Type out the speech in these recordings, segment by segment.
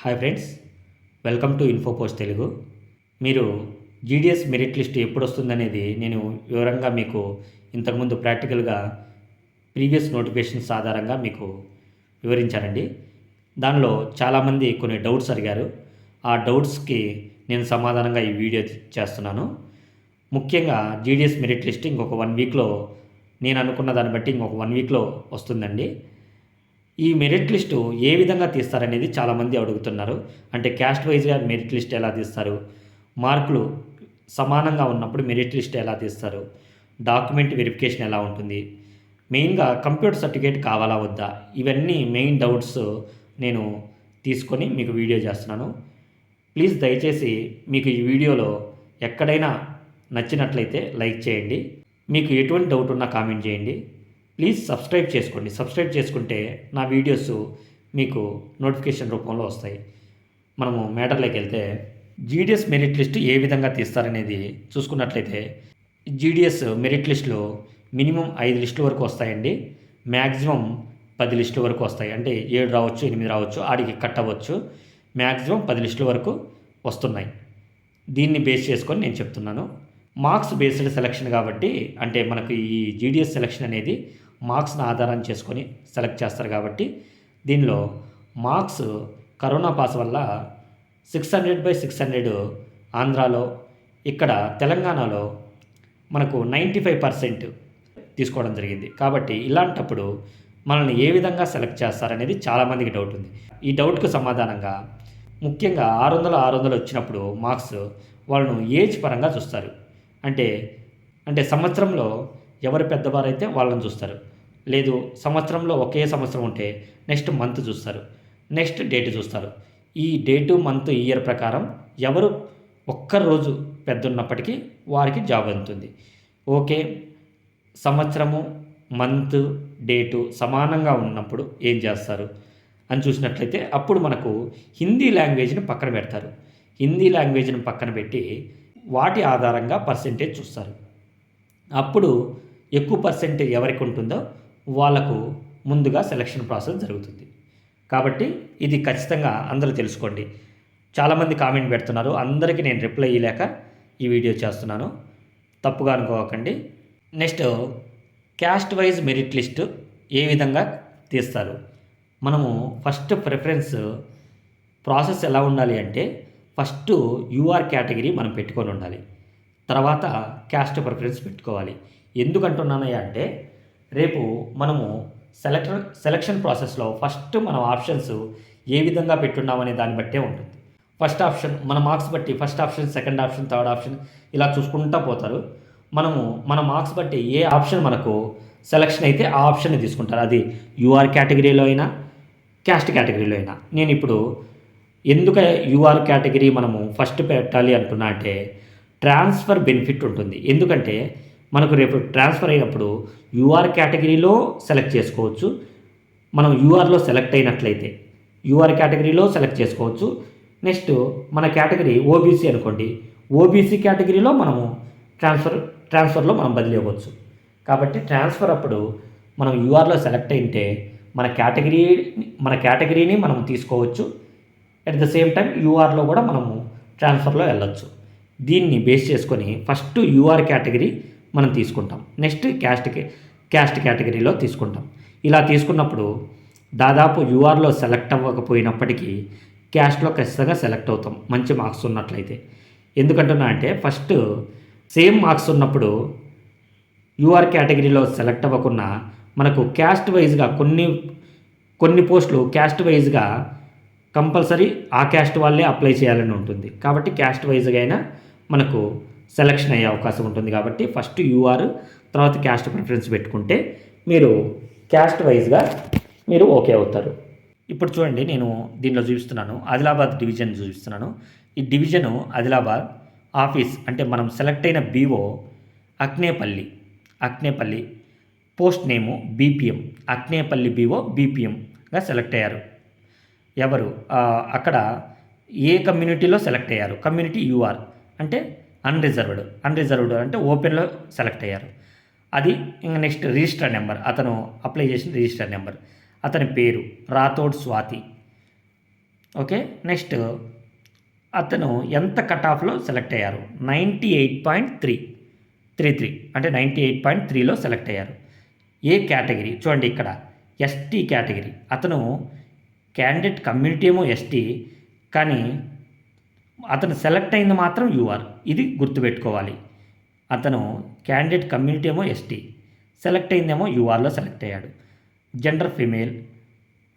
Hi friends, welcome to Infopost Telugu. మీరు GDS merit list ఎప్పుడు వస్తుందనేది నేను వివరంగా మీకు ఇంతకుముందు ప్రాక్టికల్గా ప్రీవియస్ నోటిఫికేషన్స్ ఆధారంగా మీకు వివరించానండి. దానిలో చాలామంది కొన్ని డౌట్స్ అడిగారు. ఆ డౌట్స్కి నేను సమాధానంగా ఈ వీడియో చేస్తున్నాను. ముఖ్యంగా జీడిఎస్ మెరిట్ లిస్ట్ ఇంకొక 1 వీక్లో, నేను అనుకున్న దాన్ని బట్టి ఇంకొక 1 వీక్లో వస్తుందండి. ఈ మెరిట్ లిస్టు ఏ విధంగా తీస్తారనేది చాలామంది అడుగుతున్నారు. అంటే క్యాస్ట్ వైజ్గా మెరిట్ లిస్ట్ ఎలా తీస్తారు, మార్కులు సమానంగా ఉన్నప్పుడు మెరిట్ లిస్ట్ ఎలా తీస్తారు, డాక్యుమెంట్ వెరిఫికేషన్ ఎలా ఉంటుంది, మెయిన్గా కంప్యూటర్ సర్టిఫికేట్ కావాలా వద్దా, ఇవన్నీ మెయిన్ డౌట్స్ నేను తీసుకొని మీకు వీడియో చేస్తున్నాను. ప్లీజ్ దయచేసి మీకు ఈ వీడియోలో ఎక్కడైనా నచ్చినట్లయితే లైక్ చేయండి. మీకు ఎటువంటి డౌట్ ఉన్నా కామెంట్ చేయండి. ప్లీజ్ సబ్స్క్రైబ్ చేసుకోండి. సబ్స్క్రైబ్ చేసుకుంటే నా వీడియోస్ మీకు నోటిఫికేషన్ రూపంలో వస్తాయి. మనము మ్యాటర్లోకి వెళ్తే జీడిఎస్ మెరిట్ లిస్ట్ ఏ విధంగా తీస్తారనేది చూసుకున్నట్లయితే, జీడిఎస్ మెరిట్ లిస్టులో మినిమం 5 లిస్టుల వరకు వస్తాయండి. మ్యాక్సిమం 10 లిస్టుల వరకు వస్తాయి. అంటే 7 రావచ్చు, 8 రావచ్చు, ఆడికి కట్ అవ్వచ్చు. మ్యాక్సిమం 10 లిస్టుల వరకు వస్తున్నాయి. దీన్ని బేస్ చేసుకొని నేను చెప్తున్నాను. మార్క్స్ బేస్డ్ సెలక్షన్ కాబట్టి, అంటే మనకు ఈ జీడిఎస్ సెలక్షన్ అనేది మార్క్స్ని ఆధారం చేసుకొని సెలెక్ట్ చేస్తారు కాబట్టి, దీనిలో మార్క్స్ కరోనా పాస్ వల్ల 600/600 ఆంధ్రాలో, ఇక్కడ తెలంగాణలో మనకు 95% తీసుకోవడం జరిగింది. కాబట్టి ఇలాంటప్పుడు మనల్ని ఏ విధంగా సెలెక్ట్ చేస్తారనేది చాలామందికి డౌట్ ఉంది. ఈ డౌట్కు సమాధానంగా, ముఖ్యంగా 600 వచ్చినప్పుడు మార్క్స్ వాళ్ళను ఏజ్ పరంగా చూస్తారు. అంటే సంవత్సరంలో ఎవరు పెద్దవారైతే వాళ్ళని చూస్తారు. లేదు, సంవత్సరంలో ఒకే సంవత్సరం ఉంటే నెక్స్ట్ మంత్ చూస్తారు, నెక్స్ట్ డేట్ చూస్తారు. ఈ డేటు, మంత్, ఇయర్ ప్రకారం ఎవరు ఒక్కరోజు పెద్ద ఉన్నప్పటికీ వారికి జాబ్ అందుతుంది. ఓకే, సంవత్సరము, మంత్, డేటు సమానంగా ఉన్నప్పుడు ఏం చేస్తారు అని చూసినట్లయితే, అప్పుడు మనకు హిందీ లాంగ్వేజ్ని పక్కన పెడతారు. హిందీ లాంగ్వేజ్ని పక్కన పెట్టి వాటి ఆధారంగా పర్సెంటేజ్ చూస్తారు. అప్పుడు ఎక్కువ పర్సెంట్ ఎవరికి ఉంటుందో వాళ్ళకు ముందుగా సెలక్షన్ ప్రాసెస్ జరుగుతుంది. కాబట్టి ఇది ఖచ్చితంగా అందరూ తెలుసుకోండి. చాలామంది కామెంట్ పెడుతున్నారు, అందరికీ నేను రిప్లై ఇవ్వలేక ఈ వీడియో చేస్తున్నాను, తప్పుగా అనుకోకండి. Next, caste wise merit list ఏ విధంగా తీస్తారు. మనము ఫస్ట్ ప్రిఫరెన్స్ ప్రాసెస్ ఎలా ఉండాలి అంటే, ఫస్ట్ యూఆర్ కేటగిరీ మనం పెట్టుకొని ఉండాలి. తర్వాత క్యాస్ట్ ప్రిఫరెన్స్ పెట్టుకోవాలి. ఎందుకంటున్నానయ్యా అంటే, రేపు మనము సెలక్షన్ ప్రాసెస్లో ఫస్ట్ మనం ఆప్షన్స్ ఏ విధంగా పెట్టున్నామనే దాన్ని బట్టే ఉంటుంది. ఫస్ట్ ఆప్షన్ మన మార్క్స్ బట్టి first option, second option, third option ఇలా చూసుకుంటూ పోతారు. మనము మన మార్క్స్ బట్టి ఏ ఆప్షన్ మనకు సెలక్షన్ అయితే ఆ ఆప్షన్ని తీసుకుంటారు. అది యూఆర్ కేటగిరీలో అయినా, క్యాస్ట్ కేటగిరీలో అయినా. నేను ఇప్పుడు ఎందుకు యూఆర్ కేటగిరీ మనము ఫస్ట్ పెట్టాలి అంటున్నా అంటే, ట్రాన్స్ఫర్ బెనిఫిట్ ఉంటుంది. ఎందుకంటే మనకు రేపు ట్రాన్స్ఫర్ అయినప్పుడు యూఆర్ కేటగిరీలో సెలెక్ట్ చేసుకోవచ్చు. మనం యూఆర్లో సెలెక్ట్ అయినట్లయితే యూఆర్ కేటగిరీలో సెలెక్ట్ చేసుకోవచ్చు. నెక్స్ట్ మన కేటగిరీ ఓబీసీ అనుకోండి, ఓబీసీ కేటగిరీలో మనము ట్రాన్స్ఫర్లో మనం బదిలీ అవ్వచ్చు. కాబట్టి ట్రాన్స్ఫర్ అప్పుడు మనం యూఆర్లో సెలెక్ట్ అయితే మన కేటగిరీని మనం తీసుకోవచ్చు. అట్ ద సేమ్ టైం యూఆర్లో కూడా మనము ట్రాన్స్ఫర్లో వెళ్ళొచ్చు. దీన్ని బేస్ చేసుకొని ఫస్ట్ యూఆర్ కేటగిరీ మనం తీసుకుంటాం. నెక్స్ట్ క్యాస్ట్ కేటగిరీలో తీసుకుంటాం. ఇలా తీసుకున్నప్పుడు దాదాపు యూఆర్లో సెలెక్ట్ అవ్వకపోయినప్పటికీ క్యాస్ట్లో ఖచ్చితంగా సెలెక్ట్ అవుతాం, మంచి మార్క్స్ ఉన్నట్లయితే. ఎందుకంటున్నా అంటే, ఫస్ట్ సేమ్ మార్క్స్ ఉన్నప్పుడు యూఆర్ కేటగిరీలో సెలెక్ట్ అవ్వకుండా మనకు క్యాస్ట్ వైజ్గా కొన్ని పోస్టులు క్యాస్ట్ వైజ్గా కంపల్సరీ ఆ క్యాస్ట్ వాళ్ళే అప్లై చేయాలని ఉంటుంది. కాబట్టి క్యాస్ట్ వైజ్గా అయినా మనకు సెలక్షన్ అయ్యే అవకాశం ఉంటుంది. కాబట్టి ఫస్ట్ యూఆర్, తర్వాత క్యాస్ట్ ప్రిఫరెన్స్ పెట్టుకుంటే మీరు క్యాస్ట్ వైజ్గా మీరు ఓకే అవుతారు. ఇప్పుడు చూడండి, నేను దీనిలో చూపిస్తున్నాను, ఆదిలాబాద్ డివిజన్ చూపిస్తున్నాను. ఈ డివిజను ఆదిలాబాద్ ఆఫీస్, అంటే మనం సెలెక్ట్ అయిన BO Aknepalli, post name BPM, Aknepalli BO బీపీఎంగా సెలెక్ట్ అయ్యారు. ఎవరు అక్కడ ఏ కమ్యూనిటీలో సెలెక్ట్ అయ్యారు, కమ్యూనిటీ యూఆర్ అంటే అన్రిజర్వ్డ్ అంటే ఓపెన్లో సెలెక్ట్ అయ్యారు. అది ఇంకా నెక్స్ట్ రిజిస్టర్ నెంబర్, అతను అప్లై చేసిన రిజిస్టర్ నెంబర్, అతని పేరు రాథోడ్ స్వాతి, ఓకే. నెక్స్ట్ అతను ఎంత కట్ ఆఫ్లో సెలెక్ట్ అయ్యారు? 98.33 అంటే 98.3లో సెలెక్ట్ అయ్యారు. ఏ కేటగిరీ చూడండి ఇక్కడ ఎస్టీ కేటగిరీ. అతను క్యాండిడేట్ కమ్యూనిటీ ఏమో ఎస్టీ, కానీ అతను సెలెక్ట్ అయింది మాత్రం యూఆర్. ఇది గుర్తుపెట్టుకోవాలి. అతను క్యాండిడేట్ కమ్యూనిటీ ఏమో ఎస్టీ, సెలెక్ట్ అయిందేమో యూఆర్లో సెలెక్ట్ అయ్యాడు. Gender female.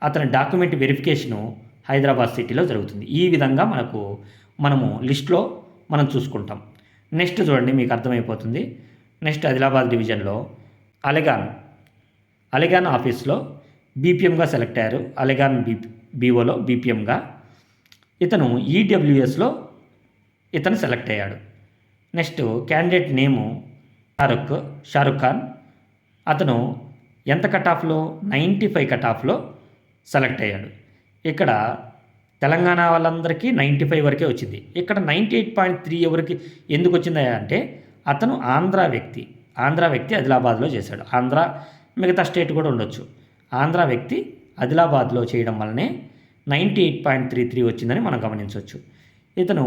అతని డాక్యుమెంట్ వెరిఫికేషను హైదరాబాద్ సిటీలో జరుగుతుంది. ఈ విధంగా మనము లిస్ట్లో మనం చూసుకుంటాం. నెక్స్ట్ చూడండి, మీకు అర్థమైపోతుంది. నెక్స్ట్ ఆదిలాబాద్ డివిజన్లో అలిగాన్ ఆఫీస్లో బీపీఎంగా సెలెక్ట్ అయ్యారు. అలిగాన్ బీఓలో బీపీఎంగా. ఇతను ఈడబ్ల్యూఎస్లో ఇతను సెలెక్ట్ అయ్యాడు. నెక్స్ట్ క్యాండిడేట్ నేము షారుఖ్ ఖాన్. అతను ఎంత కట్ ఆఫ్లో? 95 కట్ ఆఫ్లో సెలెక్ట్ అయ్యాడు. ఇక్కడ తెలంగాణ వాళ్ళందరికీ 95 వరకే వచ్చింది. ఇక్కడ 98.3 ఎవరికి ఎందుకు వచ్చిందా అంటే అతను ఆంధ్ర వ్యక్తి ఆదిలాబాద్లో చేశాడు. మిగతా స్టేట్ కూడా ఉండొచ్చు. ఆంధ్ర వ్యక్తి ఆదిలాబాద్లో చేయడం వల్లనే 98.33 వచ్చిందని మనం గమనించవచ్చు. ఇతను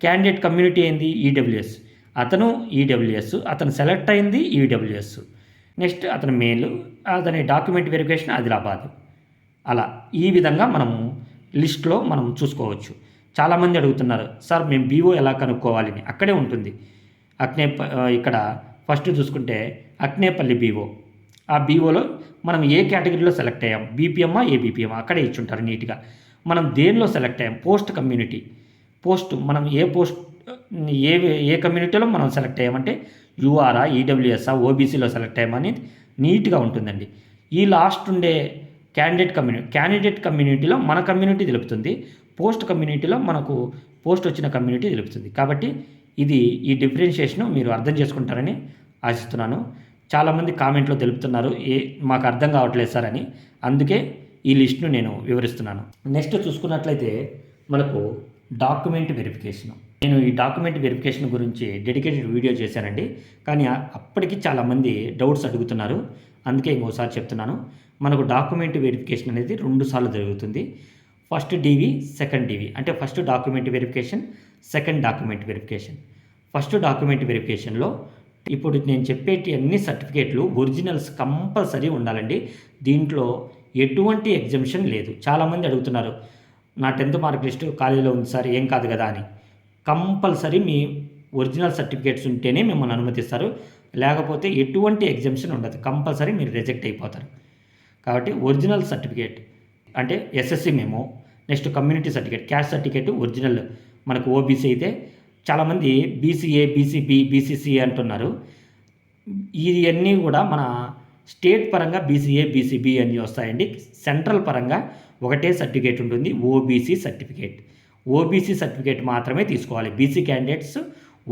క్యాండిడేట్ కమ్యూనిటీ ఏంది? ఈడబ్ల్యూఎస్. అతను ఈడబ్ల్యూఎస్, అతను సెలెక్ట్ అయింది ఈడబ్ల్యూఎస్. నెక్స్ట్ అతను మేలు, అతని డాక్యుమెంట్ వెరిఫికేషన్ ఆదిలాబాద్. అలా ఈ విధంగా మనము లిస్ట్లో మనం చూసుకోవచ్చు. చాలామంది అడుగుతున్నారు, సార్ మేము బీఓ ఎలా కనుక్కోవాలని. అక్కడే ఉంటుంది. ఇక్కడ ఫస్ట్ చూసుకుంటే అక్నేపల్లి బీఓ. ఆ బీఓలో మనం ఏ కేటగిరీలో సెలెక్ట్ అయ్యాం, బీపీఎమ్మా ఏబీపీఎమ్మా అక్కడే ఇచ్చుంటారు నీట్గా. మనం దేనిలో సెలెక్ట్ అయ్యాం, పోస్ట్ కమ్యూనిటీ. మనం ఏ కమ్యూనిటీలో మనం సెలెక్ట్ అయ్యామంటే యూఆర్ఆ, ఈడబ్ల్యూఎస్ఆ, ఓబీసీలో సెలెక్ట్ అయ్యామని నీట్గా ఉంటుందండి. ఈ లాస్ట్ ఉండే క్యాండిడేట్ కమ్యూనిటీలో మన కమ్యూనిటీ తెలుపుతుంది, పోస్ట్ కమ్యూనిటీలో మనకు పోస్ట్ వచ్చిన కమ్యూనిటీ తెలుపుతుంది. కాబట్టి ఈ డిఫరెన్షియేషను మీరు అర్థం చేసుకుంటారని ఆశిస్తున్నాను. చాలామంది కామెంట్లో తెలుపుతున్నారు మాకు అర్థం కావట్లేదు సార్ అని. అందుకే ఈ లిస్ట్ను నేను వివరిస్తున్నాను. నెక్స్ట్ చూసుకున్నట్లయితే మనకు డాక్యుమెంట్ వెరిఫికేషన్. నేను ఈ డాక్యుమెంట్ వెరిఫికేషన్ గురించి డెడికేటెడ్ వీడియో చేశానండి, కానీ అప్పటికి చాలామంది డౌట్స్ అడుగుతున్నారు. అందుకే ఇంకోసారి చెప్తున్నాను. మనకు డాక్యుమెంట్ వెరిఫికేషన్ అనేది 2 సార్లు జరుగుతుంది. First DV, second DV. అంటే first document verification, second document verification. First document వెరిఫికేషన్లో ఇప్పుడు నేను చెప్పేటి అన్ని సర్టిఫికేట్లు ఒరిజినల్స్ కంపల్సరీ ఉండాలండి. దీంట్లో ఎటువంటి ఎగ్జంప్షన్ లేదు. చాలామంది అడుగుతున్నారు, నా 10th మార్క్ లిస్టు కాలేజీలో ఉంది సార్, ఏం కాదు కదా అని. కంపల్సరీ మీ ఒరిజినల్ సర్టిఫికేట్స్ ఉంటేనే మిమ్మల్ని అనుమతిస్తారు, లేకపోతే ఎటువంటి ఎగ్జంప్షన్ ఉండదు. కంపల్సరీ మీరు రిజెక్ట్ అయిపోతారు. కాబట్టి ఒరిజినల్ సర్టిఫికేట్ అంటే SSC memo, next community certificate, caste certificate original. మనకు ఓబీసీ అయితే చాలామంది బీసీఏ, బీసీబీ, బీసీసీ అంటున్నారు. ఇవన్నీ కూడా మన స్టేట్ పరంగా బీసీఏ, బీసీబీ అన్నీ వస్తాయండి. సెంట్రల్ పరంగా ఒకటే సర్టిఫికేట్ ఉంటుంది, ఓబీసీ సర్టిఫికేట్. ఓబీసీ సర్టిఫికేట్ మాత్రమే తీసుకోవాలి. బీసీ క్యాండిడేట్స్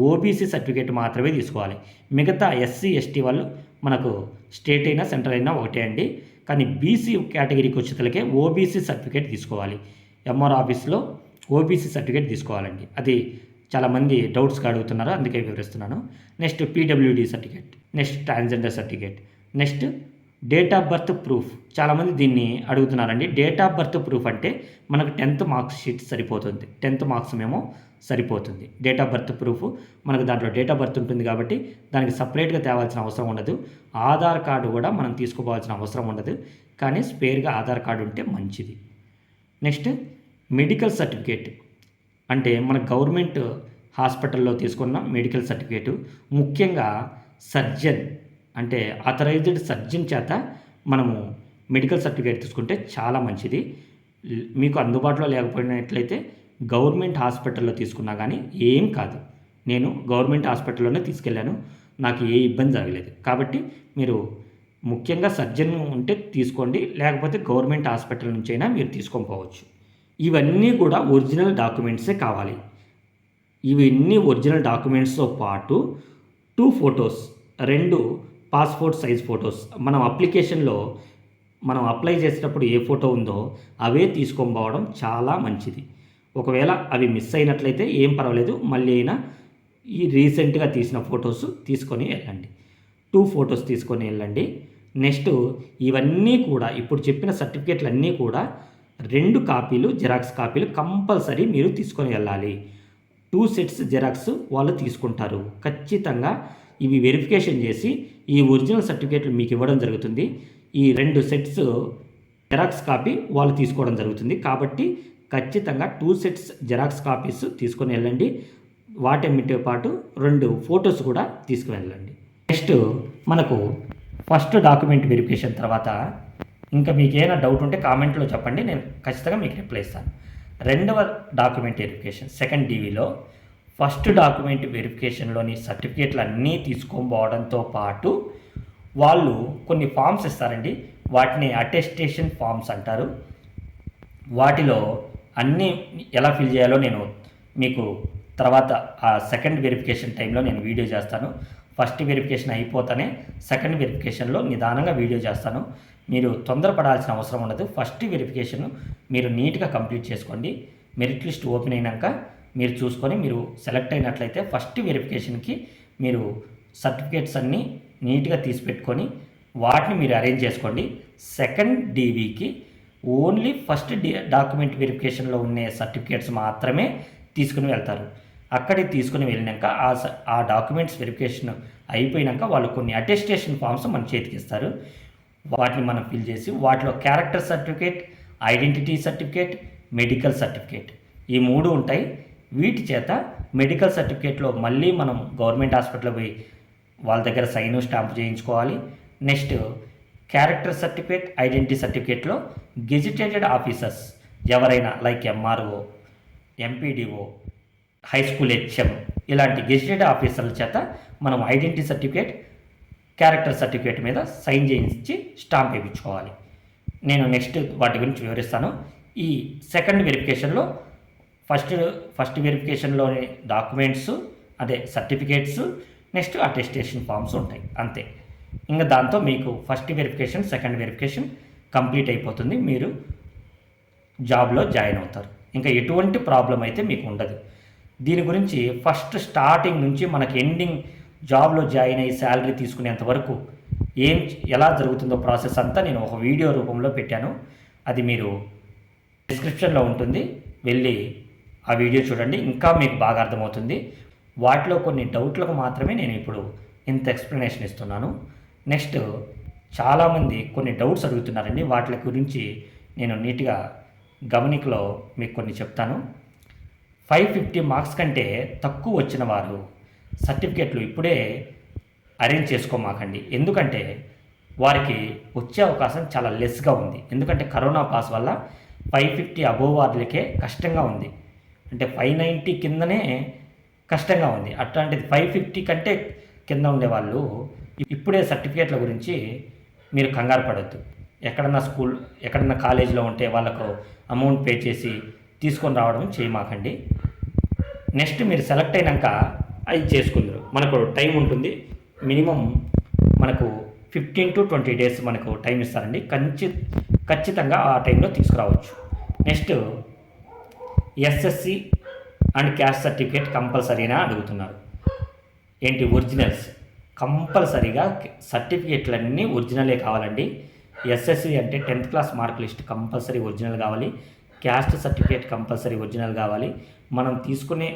ఓబీసీ సర్టిఫికేట్ మాత్రమే తీసుకోవాలి. మిగతా ఎస్సీ, ఎస్టీ వాళ్ళు మనకు స్టేట్ అయినా సెంట్రల్ అయినా ఒకటే అండి. కానీ బీసీ కేటగిరీకి వచ్చేతలకే ఓబీసీ సర్టిఫికేట్ తీసుకోవాలి. ఎంఆర్ ఆఫీస్లో ఓబీసీ సర్టిఫికేట్ తీసుకోవాలండి. అది చాలామంది డౌట్స్గా అడుగుతున్నారు, అందుకే వివరిస్తున్నాను. Next PWD certificate, next transgender certificate, next date of birth proof. చాలామంది దీన్ని అడుగుతున్నారండి. డేట్ ఆఫ్ బర్త్ ప్రూఫ్ అంటే మనకు 10th మార్క్స్ షీట్ సరిపోతుంది, 10th మార్క్స్ మేము సరిపోతుంది. డేట్ ఆఫ్ బర్త్ ప్రూఫ్ మనకు దాంట్లో డేట్ ఆఫ్ బర్త్ ఉంటుంది కాబట్టి దానికి సపరేట్గా తేవాల్సిన అవసరం ఉండదు. ఆధార్ కార్డు కూడా మనం తీసుకోవాల్సిన అవసరం ఉండదు, కానీ స్పేర్గా ఆధార్ కార్డు ఉంటే మంచిది. నెక్స్ట్ మెడికల్ సర్టిఫికేట్ అంటే మన గవర్నమెంట్ హాస్పిటల్లో తీసుకున్న మెడికల్ సర్టిఫికేటు, ముఖ్యంగా సర్జన్ అంటే ఆథరైజ్డ్ సర్జన్ చేత మనము మెడికల్ సర్టిఫికేట్ తీసుకుంటే చాలా మంచిది. మీకు అందుబాటులో లేకపోయినట్లయితే గవర్నమెంట్ హాస్పిటల్లో తీసుకున్నా కానీ ఏం కాదు. నేను గవర్నమెంట్ హాస్పిటల్లోనే తీసుకెళ్ళాను, నాకు ఏ ఇబ్బంది జరగలేదు. కాబట్టి మీరు ముఖ్యంగా సర్జన్ ఉంటే తీసుకోండి, లేకపోతే గవర్నమెంట్ హాస్పిటల్ నుంచి అయినా మీరు తీసుకొని పోవచ్చు. ఇవన్నీ కూడా ఒరిజినల్ డాక్యుమెంట్సే కావాలి. ఇవన్నీ ఒరిజినల్ డాక్యుమెంట్స్తో పాటు 2 ఫొటోస్, 2 పాస్పోర్ట్ సైజ్ ఫొటోస్. మనం అప్లికేషన్లో మనం అప్లై చేసేటప్పుడు ఏ ఫోటో ఉందో అవే తీసుకొని పోవడం చాలా మంచిది. ఒకవేళ అవి మిస్ అయినట్లయితే ఏం పర్వాలేదు, మళ్ళీ అయినా ఈ రీసెంట్గా తీసిన ఫొటోస్ తీసుకొని వెళ్ళండి. 2 ఫొటోస్ తీసుకొని వెళ్ళండి. నెక్స్ట్ ఇవన్నీ కూడా ఇప్పుడు చెప్పిన సర్టిఫికేట్లు అన్నీ కూడా 2 కాపీలు జిరాక్స్ కాపీలు కంపల్సరీ మీరు తీసుకొని వెళ్ళాలి. 2 సెట్స్ జిరాక్స్ వాళ్ళు తీసుకుంటారు. ఖచ్చితంగా ఇవి వెరిఫికేషన్ చేసి ఈ ఒరిజినల్ సర్టిఫికేట్లు మీకు ఇవ్వడం జరుగుతుంది. ఈ 2 సెట్స్ జిరాక్స్ కాపీ వాళ్ళు తీసుకోవడం జరుగుతుంది. కాబట్టి ఖచ్చితంగా 2 సెట్స్ జిరాక్స్ కాపీస్ తీసుకొని వెళ్ళండి. వాటన్నిటితో పాటు 2 ఫొటోస్ కూడా తీసుకువెళ్ళండి. నెక్స్ట్ మనకు ఫస్ట్ డాక్యుమెంట్ వెరిఫికేషన్ తర్వాత ఇంకా మీకు ఏమైనా డౌట్ ఉంటే కామెంట్లో చెప్పండి, నేను ఖచ్చితంగా మీకు రిప్లై ఇస్తాను. రెండవ డాక్యుమెంట్ వెరిఫికేషన్ సెకండ్ డీవీలో ఫస్ట్ డాక్యుమెంట్ వెరిఫికేషన్లోని సర్టిఫికేట్లు అన్నీ తీసుకొని పాటు వాళ్ళు కొన్ని ఫామ్స్ ఇస్తారండి. వాటిని అటెస్టేషన్ ఫామ్స్ అంటారు. వాటిలో అన్నీ ఎలా ఫిల్ చేయాలో నేను మీకు తర్వాత ఆ సెకండ్ వెరిఫికేషన్ టైంలో నేను వీడియో చేస్తాను. ఫస్ట్ వెరిఫికేషన్ అయిపోతానే సెకండ్ వెరిఫికేషన్లో నిదానంగా వీడియో చేస్తాను. మీరు తొందరపడాల్సిన అవసరం ఉండదు. ఫస్ట్ వెరిఫికేషన్ మీరు నీట్గా కంప్లీట్ చేసుకోండి. మెరిట్ లిస్ట్ ఓపెన్ అయినాక మీరు చూసుకొని మీరు సెలెక్ట్ అయినట్లయితే ఫస్ట్ వెరిఫికేషన్కి మీరు సర్టిఫికేట్స్ అన్నీ నీట్గా తీసి పెట్టుకొని వాటిని మీరు అరేంజ్ చేసుకోండి. సెకండ్ డీవీకి ఓన్లీ ఫస్ట్ డాక్యుమెంట్ వెరిఫికేషన్లో ఉండే సర్టిఫికేట్స్ మాత్రమే తీసుకుని వెళ్తారు. అక్కడికి తీసుకుని వెళ్ళినాక ఆ డాక్యుమెంట్స్ వెరిఫికేషన్ అయిపోయినాక వాళ్ళు కొన్ని అటెస్టేషన్ ఫామ్స్ మన చేతికి ఇస్తారు. వాటిని మనం ఫిల్ చేసి వాటిలో character certificate, identity certificate, medical certificate ఈ 3 ఉంటాయి. వీటి చేత మెడికల్ సర్టిఫికేట్లో మళ్ళీ మనం గవర్నమెంట్ హాస్పిటల్లో పోయి వాళ్ళ దగ్గర సైన్ స్టాంప్ చేయించుకోవాలి. నెక్స్ట్ క్యారెక్టర్ సర్టిఫికేట్, ఐడెంటిటీ సర్టిఫికేట్లో గెజిటేటెడ్ ఆఫీసర్స్ ఎవరైనా like MRO, MPDO, high school HM ఇలాంటి గెజిటెడ్ ఆఫీసర్ల చేత మనం ఐడెంటిటీ సర్టిఫికేట్, క్యారెక్టర్ సర్టిఫికేట్ మీద సైన్ చేయించి స్టాంప్ వేయించుకోవాలి. నేను నెక్స్ట్ వాటి గురించి వివరిస్తాను. ఈ సెకండ్ వెరిఫికేషన్లో ఫస్ట్ వెరిఫికేషన్లోని డాక్యుమెంట్స్ అదే సర్టిఫికేట్స్, నెక్స్ట్ అటెస్టేషన్ ఫామ్స్ ఉంటాయి అంతే. ఇంకా దాంతో మీకు first verification second verification complete అయిపోతుంది. మీరు జాబ్లో జాయిన్ అవుతారు. ఇంకా ఎటువంటి ప్రాబ్లం అయితే మీకు ఉండదు. దీని గురించి ఫస్ట్ స్టార్టింగ్ నుంచి మనకి ఎండింగ్ జాబ్లో జాయిన్ అయ్యి శాలరీ తీసుకునేంత వరకు ఎలా జరుగుతుందో ప్రాసెస్ అంతా నేను ఒక వీడియో రూపంలో పెట్టాను. అది మీరు డిస్క్రిప్షన్లో ఉంటుంది, వెళ్ళి ఆ వీడియో చూడండి. ఇంకా మీకు బాగా అర్థమవుతుంది. వాటిలో కొన్ని డౌట్లకు మాత్రమే నేను ఇప్పుడు ఇంత ఎక్స్ప్లెనేషన్ ఇస్తున్నాను. నెక్స్ట్ చాలామంది కొన్ని డౌట్స్ అడుగుతున్నారండి. వాటి గురించి నేను నీట్గా గమనికలో మీకు కొన్ని చెప్తాను. 550 మార్క్స్ కంటే తక్కువ వచ్చిన వారు సర్టిఫికేట్లు ఇప్పుడే అరేంజ్ చేసుకోమాకండి. ఎందుకంటే వారికి వచ్చే అవకాశం చాలా లెస్గా ఉంది. ఎందుకంటే కరోనా పాస్ వల్ల 550 అబోవ్ వార్డులకే కష్టంగా ఉంది. అంటే 590 కిందనే కష్టంగా ఉంది. అట్లాంటిది 550 కంటే కింద ఉండేవాళ్ళు ఇప్పుడే సర్టిఫికేట్ల గురించి మీరు కంగారు పడద్దు. ఎక్కడన్నా కాలేజీలో ఉంటే వాళ్ళకు అమౌంట్ పే చేసి తీసుకొని రావడం చేయమాకండి. నెక్స్ట్ మీరు సెలెక్ట్ అయినాక అది చేసుకుందరు. మనకు టైం ఉంటుంది. మినిమం మనకు 15 to 20 డేస్ మనకు టైం ఇస్తారండి. ఖచ్చితంగా ఆ టైంలో తీసుకురావచ్చు. Next SSC and caste certificate కంపల్సరీనా అడుగుతున్నారు. ఏంటి ఒరిజినల్స్ కంపల్సరీగా సర్టిఫికేట్లన్నీ ఒరిజినలే కావాలండి. ఎస్ఎస్సి అంటే 10th class mark list compulsory original కావాలి. క్యాస్ట్ సర్టిఫికేట్ కంపల్సరీ ఒరిజినల్ కావాలి. మనం తీసుకొని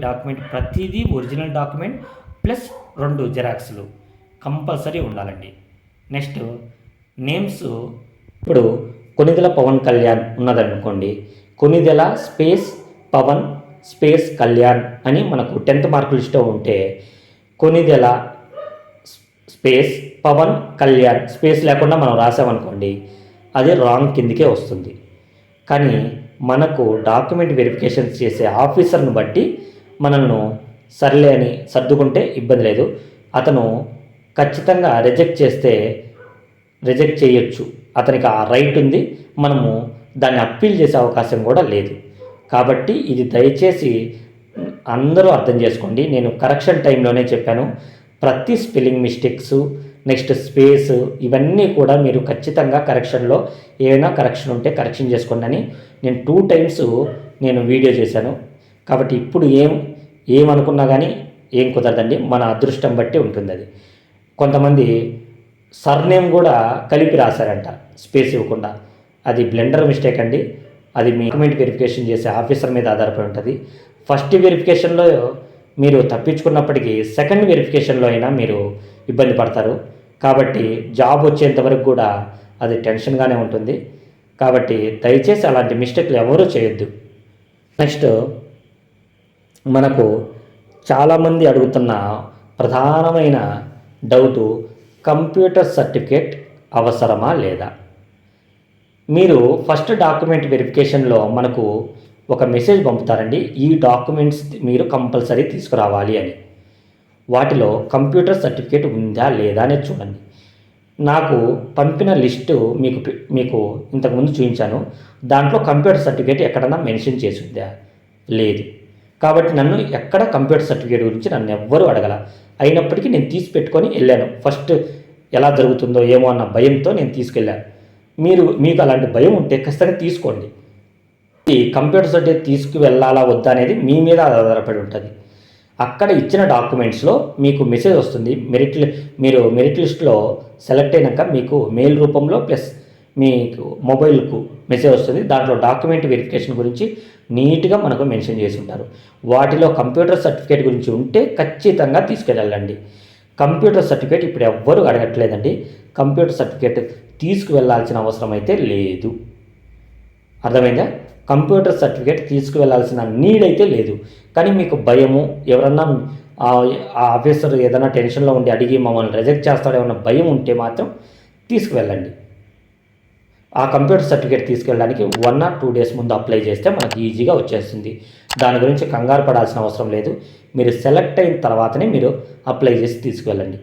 డాక్యుమెంట్ ప్రతిదీ ఒరిజినల్ డాక్యుమెంట్ ప్లస్ 2 జిరాక్స్లు కంపల్సరీ ఉండాలండి. నెక్స్ట్ నేమ్స్ ఇప్పుడు కొనిదెల పవన్ కళ్యాణ్ ఉన్నదనుకోండి, కొనిదెల స్పేస్ పవన్ స్పేస్ కళ్యాణ్ అని మనకు 10th మార్క్ లిస్ట్లో ఉంటే కొనిదెల స్పేస్ పవన్ కళ్యాణ్ స్పేస్ లేకుండా మనం రాసామనుకోండి అది రాంగ్ కిందికే వస్తుంది. కానీ మనకు డాక్యుమెంట్ వెరిఫికేషన్స్ చేసే ఆఫీసర్ను బట్టి మనల్ని సర్లే అని సర్దుకుంటే ఇబ్బంది లేదు. అతను ఖచ్చితంగా రిజెక్ట్ చేయొచ్చు. అతనికి ఆ రైట్ ఉంది. మనము దాన్ని అప్పీల్ చేసే అవకాశం కూడా లేదు. కాబట్టి ఇది దయచేసి అందరూ అర్థం చేసుకోండి. నేను కరెక్షన్ టైంలోనే చెప్పాను. ప్రతి స్పెల్లింగ్ మిస్టేక్స్, నెక్స్ట్ స్పేస్ ఇవన్నీ కూడా మీరు ఖచ్చితంగా కరెక్షన్లో ఏమైనా కరెక్షన్ ఉంటే కరెక్షన్ చేసుకోండి అని నేను 2 times నేను వీడియో చేశాను. కాబట్టి ఇప్పుడు ఏమనుకున్నా కానీ ఏం కుదరదండి. మన అదృష్టం బట్టి ఉంటుంది. అది కొంతమంది సర్నేమ్ కూడా కలిపి రాశారంట స్పేస్ ఇవ్వకుండా. అది బ్లెండర్ మిస్టేక్ అండి. అది మీ డాక్యుమెంట్ వెరిఫికేషన్ చేసే ఆఫీసర్ మీద ఆధారపడి ఉంటుంది. ఫస్ట్ వెరిఫికేషన్లో మీరు తప్పించుకున్నప్పటికీ సెకండ్ వెరిఫికేషన్లో అయినా మీరు ఇబ్బంది పడతారు. కాబట్టి జాబ్ వచ్చేంత వరకు కూడా అది టెన్షన్గానే ఉంటుంది. కాబట్టి దయచేసి అలాంటి మిస్టేక్లు ఎవరూ చేయొద్దు. నెక్స్ట్ మనకు చాలామంది అడుగుతున్న ప్రధానమైన డౌటు, కంప్యూటర్ సర్టిఫికేట్ అవసరమా లేదా? మీరు ఫస్ట్ డాక్యుమెంట్ వెరిఫికేషన్లో మనకు ఒక మెసేజ్ పంపుతారండి, ఈ డాక్యుమెంట్స్ మీరు కంపల్సరీ తీసుకురావాలి అని. వాటిలో కంప్యూటర్ సర్టిఫికేట్ ఉందా లేదా అనేది చూడండి. నాకు పంపిన లిస్టు మీకు ఇంతకుముందు చూపించాను. దాంట్లో కంప్యూటర్ సర్టిఫికేట్ ఎక్కడన్నా మెన్షన్ చేసి ఉందా? లేదు. కాబట్టి నన్ను ఎక్కడ కంప్యూటర్ సర్టిఫికేట్ గురించి నన్ను ఎవ్వరూ అడగల. అయినప్పటికీ నేను తీసి పెట్టుకొని వెళ్ళాను. ఫస్ట్ ఎలా జరుగుతుందో ఏమో అన్న భయంతో నేను తీసుకెళ్ళాను. మీకు అలాంటి భయం ఉంటే ఖచ్చితంగా తీసుకోండి. ఈ కంప్యూటర్ సర్టిఫికేట్ తీసుకువెళ్ళాలా వద్దా అనేది మీ మీద ఆధారపడి ఉంటుంది. అక్కడ ఇచ్చిన డాక్యుమెంట్స్లో మీకు మెసేజ్ వస్తుంది. మీరు మెరిట్ లిస్ట్లో సెలెక్ట్ అయినాక మీకు మెయిల్ రూపంలో ప్లస్ మీకు మొబైల్కు మెసేజ్ వస్తుంది. దాంట్లో డాక్యుమెంట్ వెరిఫికేషన్ గురించి నీట్గా మనకు మెన్షన్ చేసి ఉంటారు. వాటిలో కంప్యూటర్ సర్టిఫికేట్ గురించి ఉంటే ఖచ్చితంగా తీసుకెళ్ళండి. కంప్యూటర్ సర్టిఫికేట్ ఇప్పుడు ఎవ్వరూ అడగట్లేదండి. కంప్యూటర్ సర్టిఫికేట్ తీసుకువెళ్ళాల్సిన అవసరం అయితే లేదు. అర్థమైందా? కంప్యూటర్ సర్టిఫికేట్ తీసుకువెళ్ళాల్సిన నీడ్ అయితే లేదు. కానీ మీకు భయము, ఎవరన్నా ఆ ఆఫీసర్ ఏదైనా టెన్షన్లో ఉండి అడిగి మమ్మల్ని రిజెక్ట్ చేస్తాడేమన్నా భయం ఉంటే మాత్రం తీసుకువెళ్ళండి. ఆ కంప్యూటర్ సర్టిఫికేట్ తీసుకెళ్ళడానికి 1 or 2 days ముందు అప్లై చేస్తే మనకి ఈజీగా వచ్చేస్తుంది. దాని గురించి కంగారు పడాల్సిన అవసరం లేదు. మీరు సెలెక్ట్ అయిన తర్వాతనే మీరు అప్లై చేసి తీసుకువెళ్ళండి.